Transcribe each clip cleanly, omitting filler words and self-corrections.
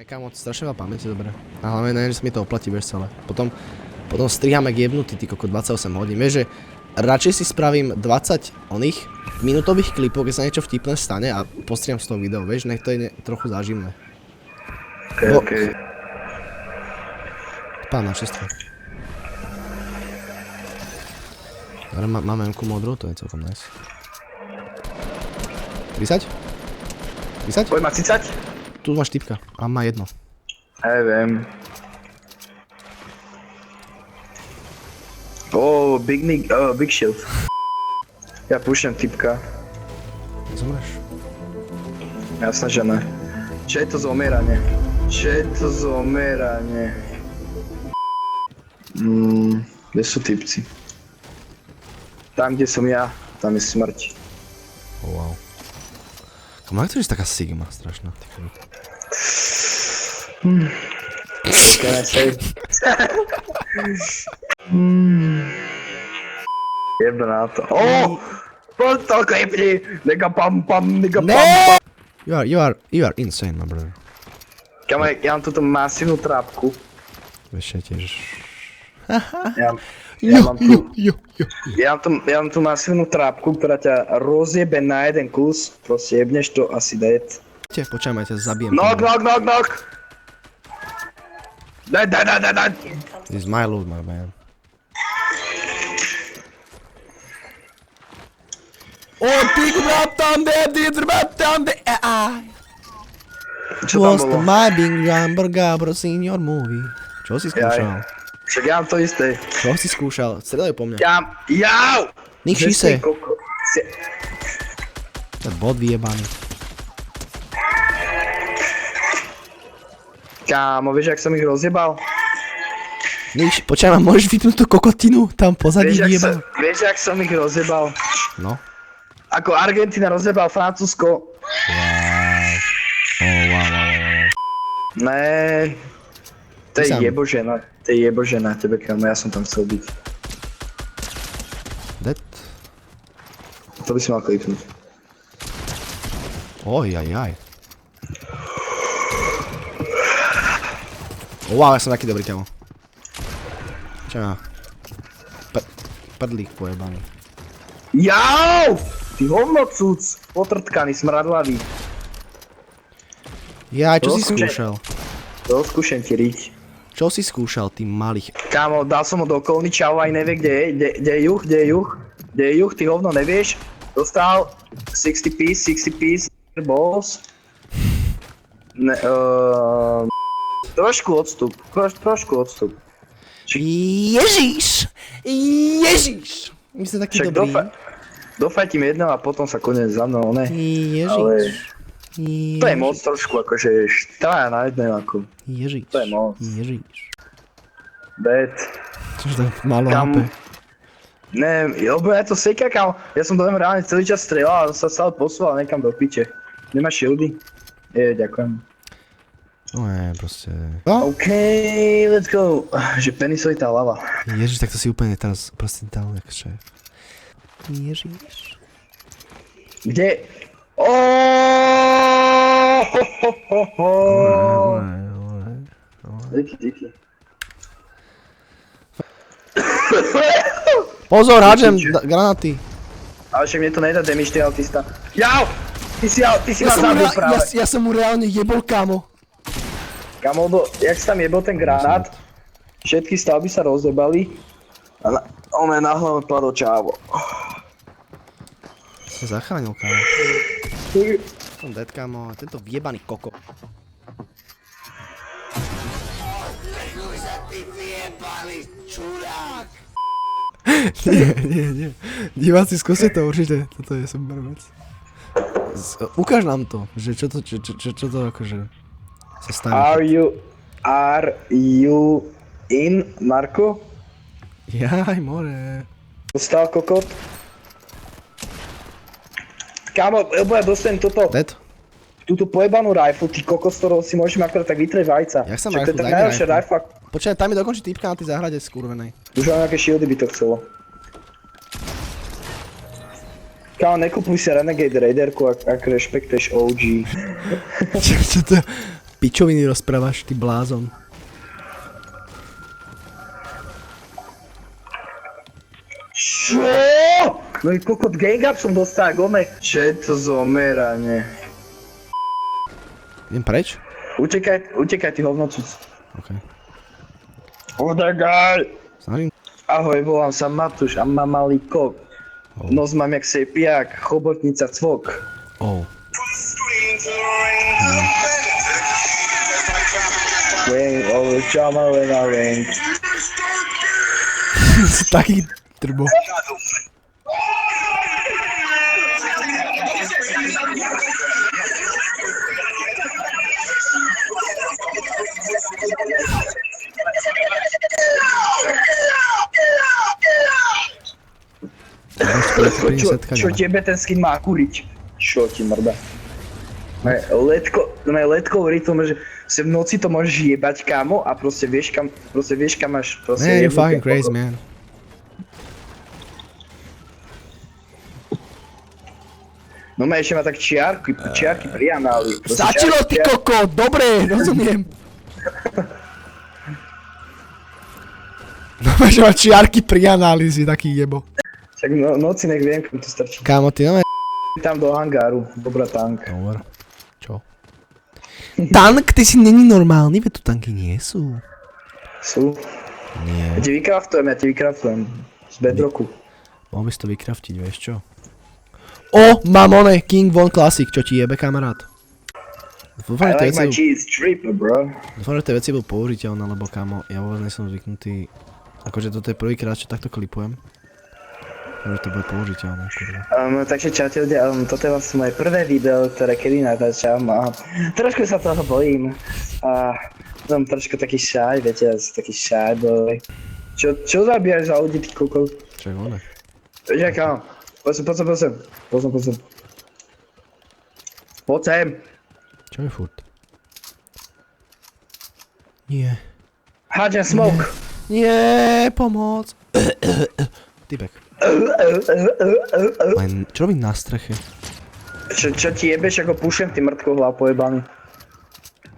Aj kámo, strašne veľa pamäti, dobre. A hlavne neviem, že sa mi to oplatí, vieš celé. Potom striham jak jebnutý, ty koko 28 hodín. Vieš, že radšej si spravím 20 oných minútových klipov, keď sa niečo vtipné stane a postriham z toho video, vieš, nech to je trochu záživné. OK. Pán na čestvo. Máme M-ku modrú, to je celkom nice. 30? 30? Poď ma 30? Tu máš typka, a má jedno. Neviem. Big shield. Ja púšťam typka. Zomreš. Jasné, že ne. Čo je to zomieranie? Kde sú typci? Tam, kde som ja, tam je smrť. Oh, wow. Kam jak to je taká sigma strašná? Can I say? Jebe na to. Poď to klipni! Nigga pam pam. You are insane, my brother. Kamo, ja mám túto masívnu trápku. Vieš, tiež... Ja mám tú masívnu trápku, ktorá ťa rozjebe na jeden kus. Proste jebneš to asi dead. Počkaj, ťa zabijem. Knock! Dead! This is my loot, my man. Čo tam bolo? my big Gábor senior movie. Čo si skúšal? Však ja mám to isté. Čo si skúšal? Strieľaj po mne. Jau! Nech šise. To je bot vyjebaný. Kámo, vieš, jak som ich rozjebal? Počkaj, môžeš vypnúť tú kokotinu? Tam pozadí vyjebal. Vieš, jak som ich rozjebal? No. Ako Argentína rozjebal Francúzsko. Wow. Ne. To je jebožená tebe, kámo, ja som tam chcel byť. Dead? To by si mal kliknúť. Ojajaj. Wow, ja som taký dobrý, kámo. Čo má? Prdlík pojebaný. Jau! Ty hovnocúc! Potrtkaný, smradlavý. Jaj, čo si skúšal? To skúšam ti riť. Čo si skúšal, ty malých? Kámo, dal som ho do okolný, čau, aj nevie, kde je juh, ty hovno nevieš. Dostal 60 piece, boss. Trošku odstup. Ježiš! My sme takí dobrí. Dofajtím jedného a potom sa konec za mnou, ne? Ježiš. To je moc trošku, akože štája na jedného ako. Ježiš. To je moc. Ježiš. Dead. Čože to malo HP? Ne, lebo ja to seka, kámo. Ja som do neho reálne celý čas strieľal a sa stále posúval niekam do piče. Nemáš shieldy? Ďakujem. No je, proste... OK, let's go. Že penisovitá lava. Ježiš, tak to si úplne teraz proste dal jak šéf. Ježiš. Kde? Díky. Pozor, hádžem granáty. Ale však mne to nedá damage, ty autista. Jau! Ty si ma zabil práve. Ja som mu reálne jebol, kámo. Kámo, jak si tam jebol ten granát, všetky stavby sa rozjebali a na hlave padol čávo. Si zachránil, kámo. Som dead, kámo, tento vjebaný koko. Nie. Diváci, skúste to určite, toto je super vec. Ukáž nám to, že čo to akože sa stane. Are you in, Marko? Jaj, more. Dostal kokot? Kámo, lebo ja dostanem toto. Dead? Túto pojebanú rifle, ty kokos, ktorou si môžem akorát tak vytrieť vajca. Jak sa rifle, rifle, to je tak najlepšia rifle. Počkaj, tam mi dokončí týpka na tej záhrade skurvenej. Už mám nejaké shieldy by to chcelo. Kámo, nekupuj si Renegade Raiderku, ak rešpektuješ OG. Čo to? pičoviny rozprávaš, ty blázon. Čo? No i kokot gang up som dostal, gome. Čo je to zomeranie? Idem preč? Utekaj ty hovnocuc. OK. Utekaj! Snažím. Ahoj, volám sa Matúš a mám malý kok. Nos mám jak sepiak, chobotnica cvok. Oh. Wing over chama when I ring. Taký trbo. Čo tebe ten skin má kuriť? Čo ti mrda? Letko hovorí tomu, že v noci to môžeš jebať, kámo, a proste vieš kam máš proste Man, you're jebnúť. fucking crazy, man. No ešte má tak čiarky pri análi. Stačilo, ty koko, dobre, rozumiem. No máš mať čiarky pri analýzi, taký jebo. Však noci nech viem, kam to strčí. Kámo, ty no Tam do hangáru, dobrá tank. Hovor. Čo? Tank, ty si není normálny, veď tu tanky nie sú. Sú. Nie. Ja ti vykraftujem. Z bedrocku. Mohol by si to vykraftiť, vieš čo? O, mám one, King Von Classic, čo ti jebe, kamarát? I like my cheese triple, bro. Dúfam, že tie veci budú použiteľné, lebo kámo, ja vôbec nesom zvyknutý. Akože toto je prvýkrát, čo takto klipujem. Dúfam, že to bude použiteľné, kurva. Takže čaute ľudia, toto je vlastne moje prvé video, ktoré kedy natáčam a trošku sa toho bojím. A som trošku taký shy, viete, ja som taký shy boy. Čo zabíjaš za ľudí, ty kokos? Čo je one? Počkaj, kámo. Poď sem. Poď sem. Čo je furt? Nie. Hádžem smoke. Nie, pomoc. Typek. Čo robí na streche? Čo ti jebeš, ako pušem, ty mŕtko hlav pojebaný.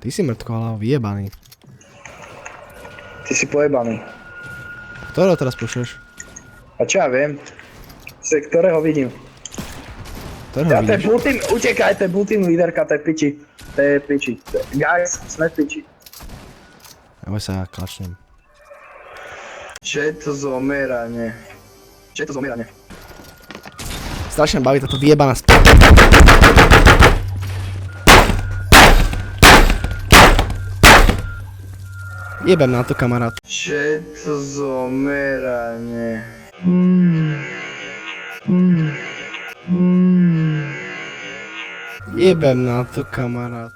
Ty si mŕtkohlav, vyjebaný. Ty si pojebaný. Ktorého teraz pušuješ? A čo ja viem? Ktorého vidím? Ktorého Ja to je vidíš? blue team, utekaj, to je blue team líderka, to je piči. To je piči. Guys, sme piči. Ja sa klačnem. Čo je to zomeranie? Strašne baví táto vyjebaná Jebem na to, kamarát. Čo je to zomeranie? Jebem na to, kamarát.